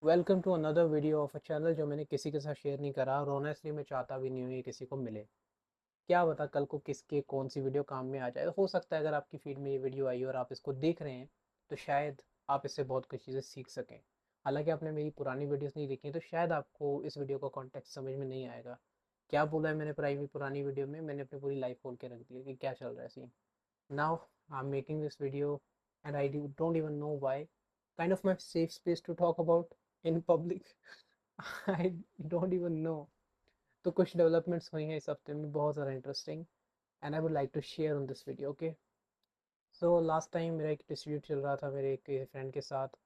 Welcome to another video of a channel जो मैंने किसी के साथ शेयर नहीं करा और ऑनेस्टली मैं चाहता भी नहीं हूँ ये किसी को मिले। क्या पता कल को किसके कौन सी वीडियो काम में आ जाए। हो सकता है अगर आपकी फीड में ये वीडियो आई और आप इसको देख रहे हैं तो शायद आप इससे बहुत कुछ चीज़ें सीख सकें। हालांकि आपने मेरी पुरानी वीडियोस नहीं देखी तो शायद आपको इस वीडियो का कॉन्टेक्स्ट समझ में नहीं आएगा। क्या बोला है मैंने प्राइवेट पुरानी वीडियो में, मैंने अपनी पूरी लाइफ खोल के रख दी है कि क्या चल रहा है scene. Now I am making this video and I don't even know why, kind of my safe space to talk about in public. I don't even know. तो कुछ डेवलपमेंट्स हुई हैं इस हफ्ते में बहुत ज़्यादा interesting and I would like to share on this video. Okay, so last time मेरा एक डिस्प्यूट चल रहा था मेरे एक फ्रेंड के साथ।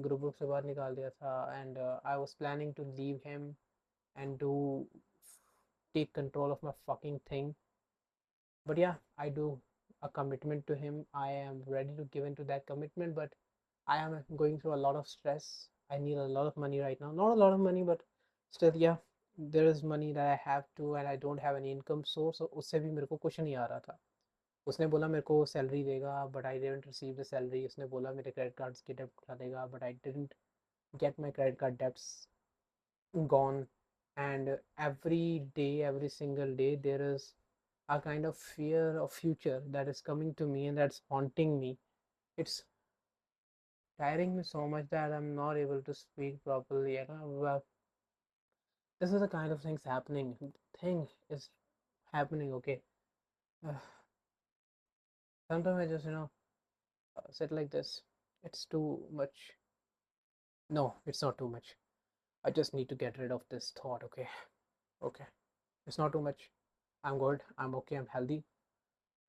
ग्रुप से बाहर निकाल दिया था and I was planning to leave him and to take control of my fucking thing, but yeah, I do a commitment to him. I am ready to give into that commitment, but I am going through a lot of stress. I need a lot of money right now, not a lot of money, but still, yeah, there is money that I have to and I don't have any income source, so उससे भी मेरे को कुछ नहीं आ रहा था। उसने बोला मेरे को सैलरी देगा, but I didn't receive the salary. उसने बोला मेरे क्रेडिट कार्ड्स की डेब्ट उठा देगा, but I didn't get my credit card debts gone. And every day, every single day, there is a kind of fear of future that is coming to me and that's haunting me. It's tiring me so much that I'm not able to speak properly. Well, this is the kind of things happening. Thing is happening. Okay. Uh, Sometimes I just sit like this. It's too much. No, it's not too much. I just need to get rid of this thought. Okay. Okay. It's not too much. I'm good. I'm okay. I'm healthy.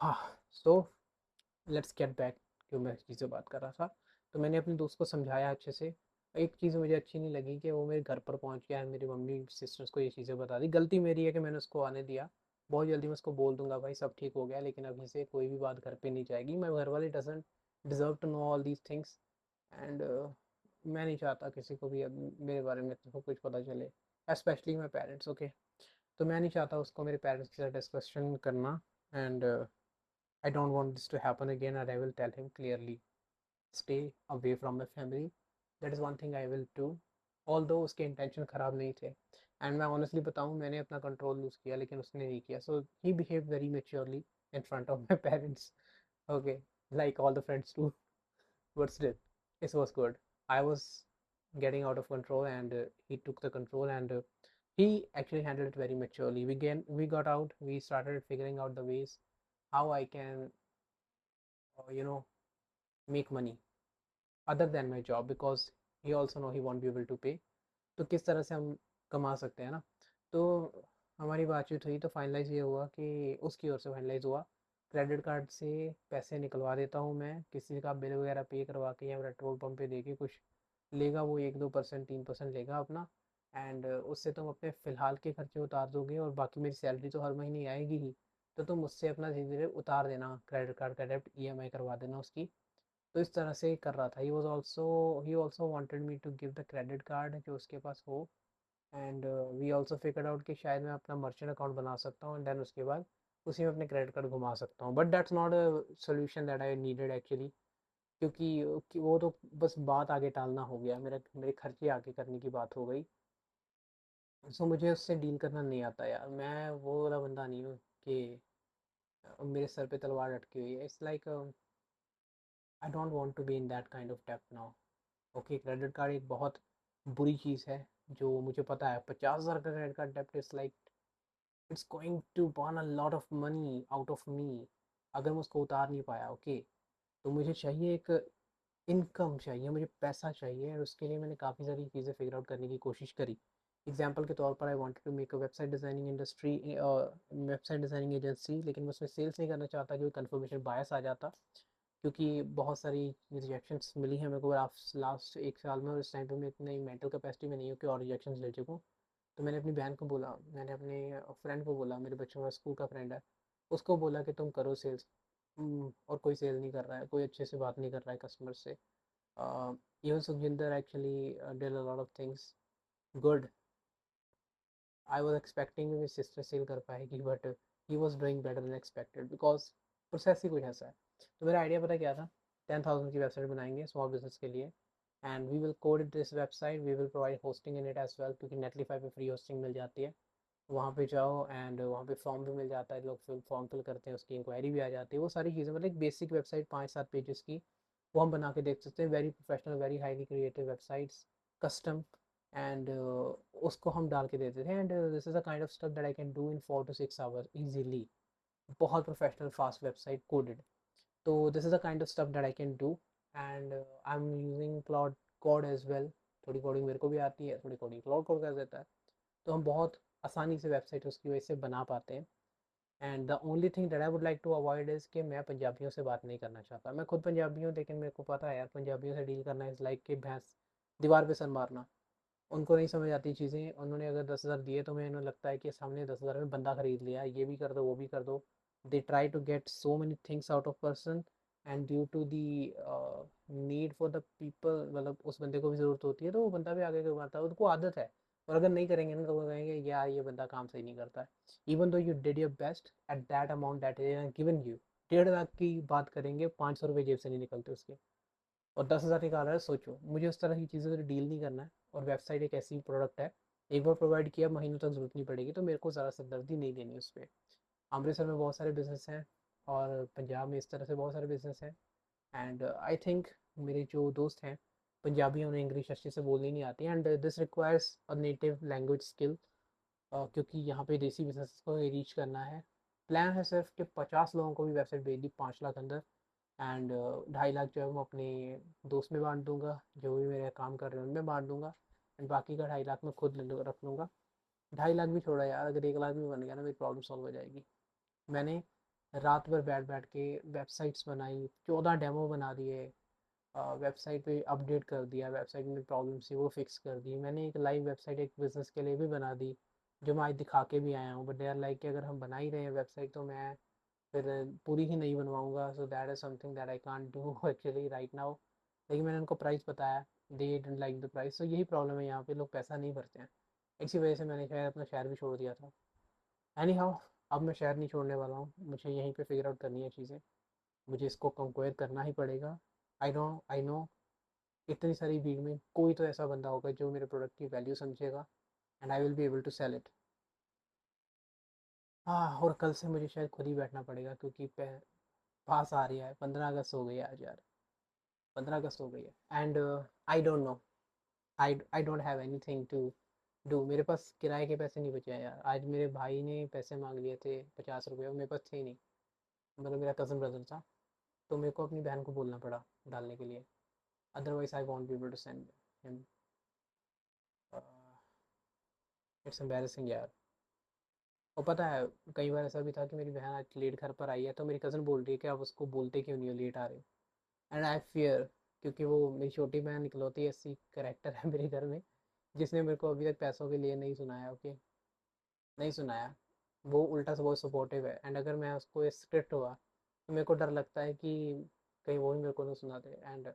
हाँ, so let's get back. क्यों मैं चीज़ें बात कर रहा था, तो मैंने अपने दोस्त को समझाया अच्छे से। एक चीज़ मुझे अच्छी नहीं लगी कि वो मेरे घर पर पहुंच गया है, मेरी मम्मी सिस्टर्स को ये चीज़ें बता दी। गलती मेरी है कि मैंने उसको आने दिया। बहुत जल्दी मैं उसको बोल दूंगा भाई सब ठीक हो गया, लेकिन अभी से कोई भी बात घर पे नहीं जाएगी। मैं घर वाले doesn't deserve to know all these things and मैं नहीं चाहता किसी को भी अब मेरे बारे में तो कुछ पता चले, स्पेशली माई पेरेंट्स। ओके, तो मैं नहीं चाहता उसको मेरे पेरेंट्स के साथ डिस्कशन करना and I don't want this to happen again, and I will tell him clearly, stay away from my family. That is one thing I will do. Although उसके इंटेंशन ख़राब नहीं थे एंड मैं honestly बताऊँ मैंने अपना control loose किया लेकिन उसने नहीं किया। So he behave very maturely in front of my parents. Okay, like all the friends do, but still it was good. I was getting out of control and he took the control and he actually handled it very maturely. We got out, we started figuring out the ways how I can you know make money other than my job, because he also know he won't be able to pay। तो किस तरह से हम कमा सकते हैं ना। तो हमारी बातचीत हुई तो फाइनलाइज ये हुआ कि उसकी ओर से फाइनलाइज हुआ, क्रेडिट कार्ड से पैसे निकलवा देता हूँ मैं, किसी का बिल वगैरह पे करवा के या पेट्रोल पंप पे दे के कुछ लेगा वो 1-2% 3% लेगा अपना। एंड उससे तुम अपने फ़िलहाल के खर्चे उतार दोगे और बाकी मेरी सैलरी तो हर महीने आएगी ही। तो तुम मुझसे अपना धीरे धीरे उतार देना क्रेडिट कार्ड का डेब्ट, ईएमआई करवा देना उसकी। तो इस तरह से कर रहा था। He also wanted me to give the credit card जो उसके पास हो। And we also figure out कि शायद मैं अपना मर्चेंट अकाउंट बना सकता हूँ एंड देन उसके बाद उसी में अपने क्रेडिट कार्ड घुमा सकता हूँ। But that's not a solution that I needed actually, क्योंकि वो तो बस बात आगे टालना हो गया, मेरे खर्चे आगे करने की बात हो गई। सो मुझे उससे डील करना नहीं आता यार, मैं वो वाला बंदा नहीं हूँ कि मेरे सर पे तलवार लटकी हुई है। It's like I don't want to be in that kind of डेप्ट नाउ। ओके, क्रेडिट कार्ड एक बहुत बुरी चीज़ है जो मुझे पता है। 50,000 का क्रेडिट कार्ड डेप्ट is like it's going to burn a lot of money out of me अगर मैं उसको उतार नहीं पाया। ओके, तो मुझे चाहिए एक इनकम चाहिए, मुझे पैसा चाहिए और उसके लिए मैंने काफ़ी सारी चीज़ें फिगर आउट करने की कोशिश करी। एग्जाम्पल के तौर पर I wanted to make a website designing industry, website designing agency, लेकिन मैं उसमें सेल्स नहीं करना चाहता क्योंकि कन्फर्मेशन बायस आ जाता। क्योंकि बहुत सारी रिजेक्शंस मिली हैं मेरे को लास्ट 1 साल में और इस टाइम पे मैं इतनी मेंटल कैपेसिटी में नहीं हूँ कि और रिजेक्शंस ले चुकूँ। तो मैंने अपनी बहन को बोला, मैंने अपने फ्रेंड को बोला, मेरे बच्चों का स्कूल का फ्रेंड है, उसको बोला कि तुम करो सेल्स। और कोई सेल नहीं कर रहा है, कोई अच्छे से बात नहीं कर रहा है कस्टमर से। Even Sukhjinder actually did a lot of things good. I was expecting मेरी सिस्टर सेल कर पाएगी, but he was doing better than expected because process ही कुछ ऐसा है। तो मेरा आइडिया पता क्या था, 10,000 की वेबसाइट बनाएंगे स्मॉल बिजनेस के लिए। And we will code this website, we will provide hosting in it as well, क्योंकि नेटलीफाई पे फ्री होस्टिंग मिल जाती है। वहाँ पे जाओ एंड वहाँ पे फॉर्म भी मिल जाता है, लोग फॉर्म फिल करते हैं, उसकी इंक्वायरी भी आ जाती है, वो सारी चीज़ें, मतलब एक बेसिक वेबसाइट 5-7 पेजेस की वो हम बना के देख सकते हैं। Very professional, very highly creative websites, custom, and उसको हम डाल के देते थे। And this is a kind of stuff that I can do in 4 to 6 hours easily. बहुत प्रोफेशनल फास्ट वेबसाइट कोडेड। तो this is a kind of stuff that I can do. And I am using Claude Code as well. थोड़ी coding मेरे को भी आती है, थोड़ी coding cloud code कर देता है, तो हम बहुत आसानी से वेबसाइट उसकी वजह से बना पाते हैं। And the only thing that I would like to avoid is कि मैं पंजाबियों से बात नहीं करना चाहता। मैं खुद पंजाबी हूँ, लेकिन मेरे को पता है यार, पंजाबियों से डील करना इज़ लाइक कि भैंस दीवार पे सर मारना। उनको नहीं समझ आती चीज़ें। उन्होंने अगर 10,000 दिए तो मैं, उन्हें लगता है कि सामने 10,000 में बंदा खरीद लिया, ये भी कर दो वो भी कर दो। They try to get so many things out of person, and due to the need for the people, मतलब उस बंदे को भी ज़रूरत होती है तो वो बंदा भी आगे करवाता है, उनको आदत है। और अगर नहीं करेंगे ना तो वो कहेंगे यार ये बंदा काम सही नहीं करता है। Even though you did your best at that amount that is given you, 1.5 lakh की बात करेंगे, 500 रुपये जेब से नहीं निकलते उसके, और 10,000 निकाल रहा है। सोचो, मुझे उस तरह की चीज़ों से डील नहीं करना है। और वेबसाइट एक ऐसी प्रोडक्ट है, एक बार प्रोवाइड किया महीनों तक ज़रूरत नहीं पड़ेगी, तो मेरे को ज़्यादा सिरदर्दी नहीं देनी उस पर। अमृतसर में बहुत सारे बिजनेस हैं, और पंजाब में इस तरह से बहुत सारे बिजनेस हैं। एंड आई थिंक मेरे जो दोस्त हैं पंजाबी हैं, उन्हें इंग्लिश अच्छे से बोलनी नहीं आती, and this requires a native language skill, क्योंकि यहाँ पे देसी बिजनेस को रीच करना है। प्लान है सिर्फ कि 50 लोगों को भी वेबसाइट भेज दी 5 लाख अंदर। एंड 2.5 लाख जो है मैं अपने दोस्त में बांट दूंगा, जो भी मेरे काम कर रहे हैं उनमें बांट दूंगा। एंड बाकी का 2.5 लाख मैं खुद रख लूँगा। 2.5 लाख भी छोड़ा यार, अगर 1 लाख भी बन गया ना, मेरी प्रॉब्लम सॉल्व हो जाएगी। मैंने रात भर बैठ बैठ के वेबसाइट्स बनाई, 14 डेमो बना दिए, वेबसाइट पे अपडेट कर दिया, वेबसाइट में प्रॉब्लम थी वो फिक्स कर दी। मैंने एक लाइव वेबसाइट एक बिज़नेस के लिए भी बना दी, जो मैं आज दिखा के भी आया हूँ। बट दे आर लाइक कि अगर हम बना ही रहे हैं वेबसाइट तो मैं फिर पूरी ही नहीं बनवाऊँगा। So that is something that I can't do actually right now. लेकिन मैंने उनको प्राइस बताया, they didn't like the price. So यही प्रॉब्लम है, यहाँ पे लोग पैसा नहीं भरते हैं। इसी वजह से मैंने शायद अपना शहर भी छोड़ दिया था। एनी हाउ, अब मैं शहर नहीं छोड़ने वाला हूँ, मुझे यहीं पे फिगर आउट करनी है चीज़ें। मुझे इसको कंक्वायर करना ही पड़ेगा। आई नो इतनी सारी भीड़ में कोई तो ऐसा बंदा होगा जो मेरे प्रोडक्ट की वैल्यू समझेगा, and I will be able to sell it. हाँ, और कल से मुझे शायद खुद ही बैठना पड़ेगा, क्योंकि पास आ रही है। 15 अगस्त हो गई है आज यार, 15 अगस्त हो गई है। And I don't know, I don't have anything to do. मेरे पास किराए के पैसे नहीं बचे हैं यार। आज मेरे भाई ने पैसे मांग लिए थे 50 रुपये, और मेरे पास थे नहीं। मतलब मेरा कज़न ब्रदर था, तो मेरे को अपनी बहन को बोलना पड़ा डालने के लिए। Otherwise I won't be able to send him. It's embarrassing यार। और पता है, कई बार ऐसा भी था कि मेरी बहन आज लेट घर पर आई है, तो मेरी कज़न बोल रही है कि आप उसको बोलते क्यों नहीं हो लेट आ रहे हो। एंड आई फियर, क्योंकि वो मेरी छोटी बहन इकलौती ऐसी करेक्टर है मेरे घर में, जिसने मेरे को अभी तक पैसों के लिए नहीं सुनाया। ओके, नहीं सुनाया। वो उल्टा से बहुत सपोर्टिव है, एंड अगर मैं उसको स्ट्रिक्ट हुआ तो मेरे को डर लगता है कि कहीं वो ही मेरे को नहीं सुनाते, and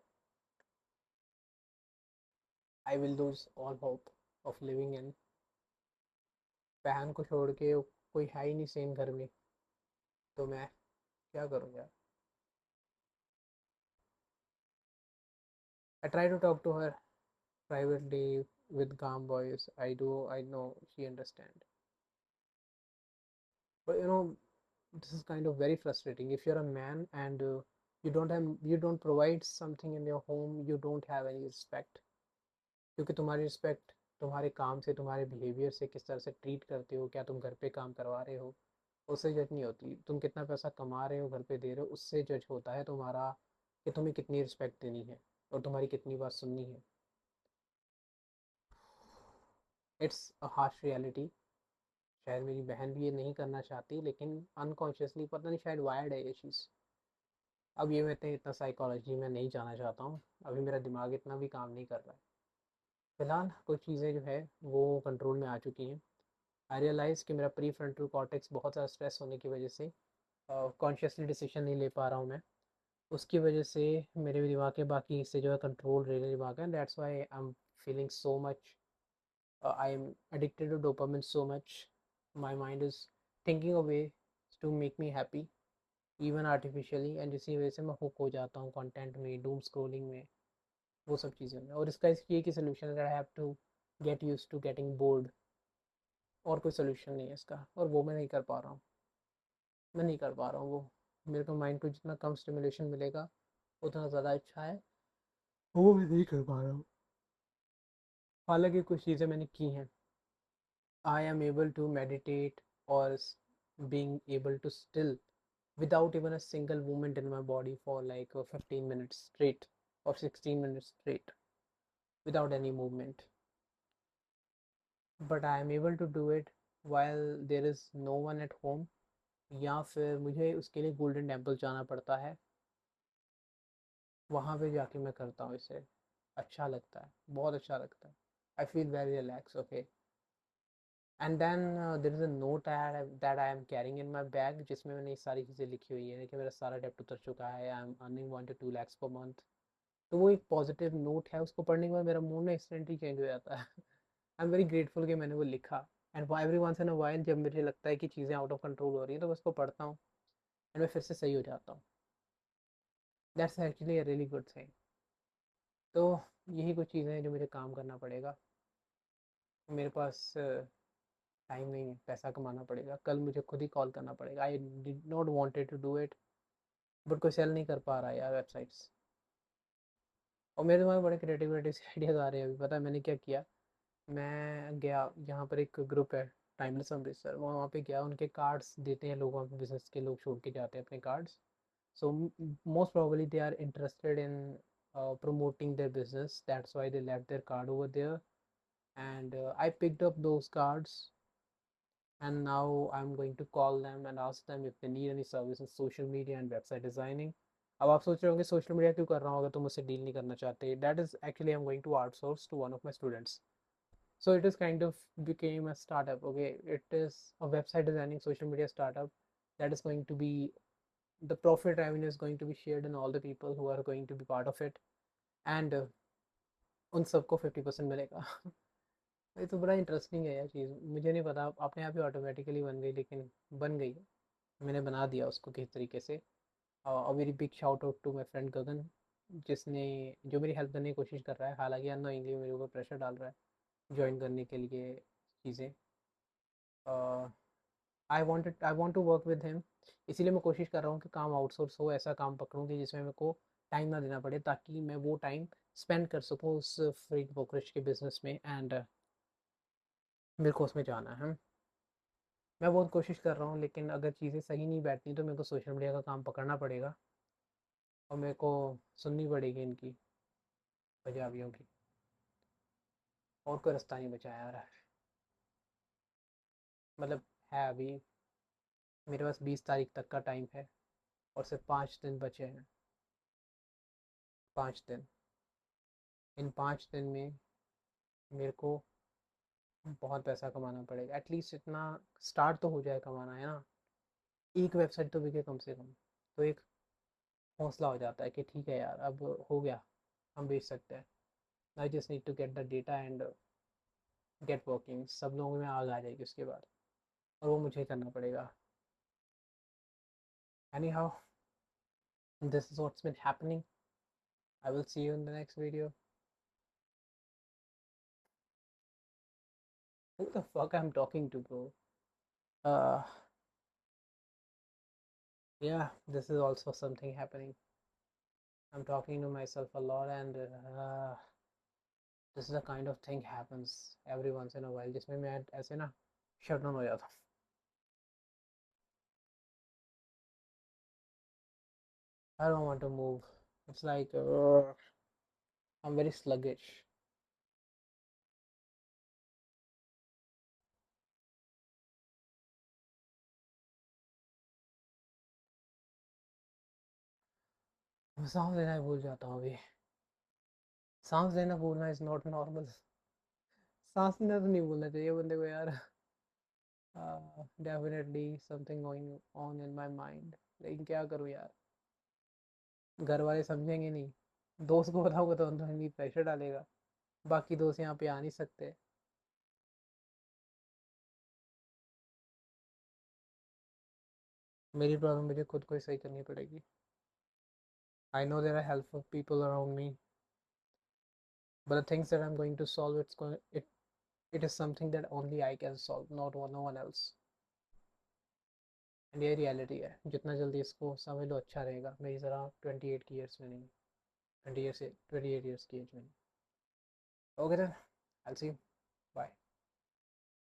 I will lose all hope of living in. बहन को छोड़ के कोई है ही नहीं सेम घर में, तो मैं क्या करूँ यार। I try to talk to her privately with calm voice. I know she understand. But this is kind of very frustrating. If you're a man and you don't provide something in your home, you don't have any respect. क्योंकि तुम्हारी respect तुम्हारे काम से, तुम्हारे behaviour से, किस तरह से ट्रीट करते हो, क्या तुम घर पे काम करवा रहे हो, उससे जज नहीं होती। तुम कितना पैसा कमा रहे हो, घर पे दे रहे हो, उससे जज होता है तुम्हारा कि तुम्हें कितनी रिस्पेक्ट देनी है और तुम्हारी कितनी बात सुननी है। It's a harsh reality. शायद मेरी बहन भी ये नहीं करना चाहती, लेकिन अनकॉन्शियसली पता नहीं शायद वायर्ड है ये चीज़। अब ये मैं इतना साइकोलॉजी में नहीं जाना चाहता हूँ, अभी मेरा दिमाग इतना भी काम नहीं कर रहा है। फिलहाल कुछ चीज़ें जो है वो कंट्रोल में आ चुकी हैं। आई रियलाइज़ कि मेरा प्री फ्रंटल कॉर्टेक्स बहुत ज़्यादा स्ट्रेस होने की वजह से कॉन्शियसली डिसीजन नहीं ले पा रहा हूँ मैं। उसकी वजह से मेरे दिमाग के बाकी हिस्से जो है कंट्रोल रह दिमाग है, that's why I am feeling so much, I am addicted to dopamine so much. My mind is thinking of ways to make me happy, even artificially, and इसी वजह से मैं हुक हो जाता हूँ कंटेंट में, डूम स्क्रोलिंग में। वो सब चीज़ें हैं। और इसका ये की सोल्यूशन है, I have to get use to getting bored. और कोई सोल्यूशन नहीं है इसका, और वो मैं नहीं कर पा रहा हूँ। मैं नहीं कर पा रहा हूँ वो। मेरे को माइंड को जितना कम स्टिमुलेशन मिलेगा उतना ज़्यादा अच्छा है, वो मैं नहीं कर पा रहा हूँ। हालांकि कुछ चीज़ें मैंने की हैं। I am able to meditate और being able to still without even a single movement in my body for like 15 minutes straight or 16 minutes straight without any movement. But I am able to do it while there is no one at home, या फिर मुझे उसके लिए golden temple जाना पड़ता है, वहाँ पे जाके मैं करता हूँ इसे। अच्छा लगता है, बहुत अच्छा लगता है। I feel very relax, okay. And then there is a note that I am carrying in my bag, जिसमें मैंने ये सारी चीज़ें लिखी हुई है कि मेरा सारा डेब्ट उतर चुका है, I am earning 1 to 2 lakhs per month. तो वो एक पॉजिटिव नोट है, उसको पढ़ने के बाद मेरा मूड ना इंस्टेंटली चेंज हो जाता है। आई एम वेरी ग्रेटफुल कि मैंने वो लिखा। And every once in a while जब मुझे लगता है कि चीज़ें आउट ऑफ कंट्रोल हो रही हैं, तो मैं उसको पढ़ता हूँ एंड मैं फिर से सही हो जाता हूँ। That's actually a really good thing. तो यही कुछ चीज़ें हैं जो मुझे काम करना पड़ेगा। मेरे पास टाइम नहीं है, पैसा कमाना पड़ेगा। कल मुझे खुद ही कॉल करना पड़ेगा। I did not wanted to do it, but कोई सेल नहीं कर पा रहा है यार वेबसाइट्स। और मेरे दिमाग में बड़े क्रिएटिव क्रिएटिव आइडियाज़ आ रहे हैं। अभी पता है मैंने क्या किया? मैं गया, यहाँ पर एक ग्रुप है टाइमलेस अमृतसर, वहाँ पे गया। उनके कार्ड्स देते हैं लोग, वहाँ पे बिजनेस के लोग छोड़ के जाते हैं अपने cards. So most probably they are interested in promoting their business. That's why they left their card over there. And I picked up those cards, and now I'm going to call them and ask them if they need any service in social media and website designing. अब आप सोच रहे होंगे social media क्यों कर रहा हूँ अगर तुम मुझसे डील नहीं करना चाहते? That is actually I am going to outsource to one of my students. So it is kind of became a startup. Okay, it is a website designing social media startup that is going to be, the profit revenue is going to be shared in all the people who are going to be part of it. And उन सबको 50% मिलेगा. ये तो बड़ा interesting है यार चीज़, मुझे नहीं पता अपने आप ही ऑटोमेटिकली बन गई, लेकिन बन गई है। मैंने बना दिया उसको किस तरीके से। और very big shout out to my friend Gagan, जिसने जो मेरी हेल्प करने की कोशिश कर रहा है, हालांकि अननोइंगली मेरे ऊपर प्रेशर डाल रहा है ज्वाइन करने के लिए चीज़ें। I want to work with him, इसीलिए मैं कोशिश कर रहा हूँ कि काम आउटसोर्स हो, ऐसा काम पकड़ूँ कि जिसमें मेरे को टाइम ना देना पड़े, ताकि मैं वो टाइम स्पेंड कर सकूँ उस फ्री ब्रोकरेज के बिजनेस में। एंड मेरे को उसमें जाना है। मैं बहुत कोशिश कर रहा हूँ, लेकिन अगर चीज़ें सही नहीं बैठती तो मेरे को सोशल मीडिया का काम पकड़ना पड़ेगा, और मेरे को सुननी पड़ेगी इनकी पंजाबियों की। और कोई रास्ता नहीं बचा यार। मतलब है अभी मेरे पास 20 तारीख तक का टाइम है, और सिर्फ 5 दिन बचे हैं। 5 दिन। इन 5 दिन में मेरे को बहुत पैसा कमाना पड़ेगा, एटलीस्ट इतना स्टार्ट तो हो जाए कमाना, है ना? एक वेबसाइट तो बिके कम से कम, तो एक हौसला हो जाता है कि ठीक है यार, अब हो गया, हम बेच सकते हैं। I just need to get the data and get working. सब लोगों में आग आ जाएगी उसके बाद, और वो मुझे करना पड़ेगा। Anyhow, this is what's been happening. I will see you in the next video. Who the fuck I'm talking to, bro? uh yeah, this is also something happening. I'm talking to myself a lot, and this is a kind of thing happens every once in a while, जिसमें मैं ऐसे ना shut down हो जाता हूँ. I don't want to move. It's like I'm very sluggish. मैं सांस लेना ही भूल जाता हूँ अभी. सांस लेना भूलना इज नॉट नॉर्मल. सांस लेना तो नहीं भूलना चाहिए बंदे को यार. Definitely something going on in my mind, लेकिन क्या करूँ यार? घर वाले समझेंगे नहीं. दोस्त को बताऊंगा तो अंदर ही प्रेशर डालेगा. बाकी दोस्त यहाँ पे आ नहीं सकते. मेरी प्रॉब्लम मुझे खुद को ही सही करनी पड़ेगी. I know there are helpful people around me, but the things that I'm going to solve, it is something that only I can solve, not no one else. And ये रियलिटी है, जितना जल्दी इसको समझ लो अच्छा रहेगा। मेरी तरह 28 की ईयर्स में नहीं, 20 ईयर्स से 28 ईयर्स की एज में नहीं। Okay then, I will see you, bye.